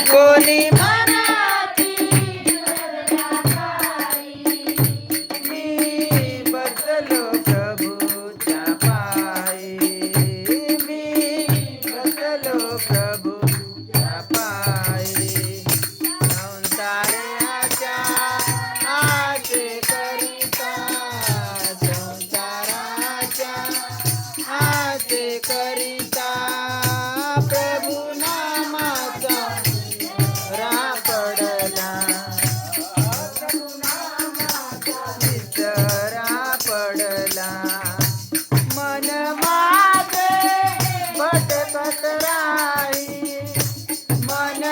कोणी मी बसलो प्रभूच्या पायी मी बसलो प्रभूच्या पायी संसाराच्या आशे करिता संसाराच्या आशे करिता प्रभू नामाचा पडला विसरा पडला मन माझे भटकत राही मन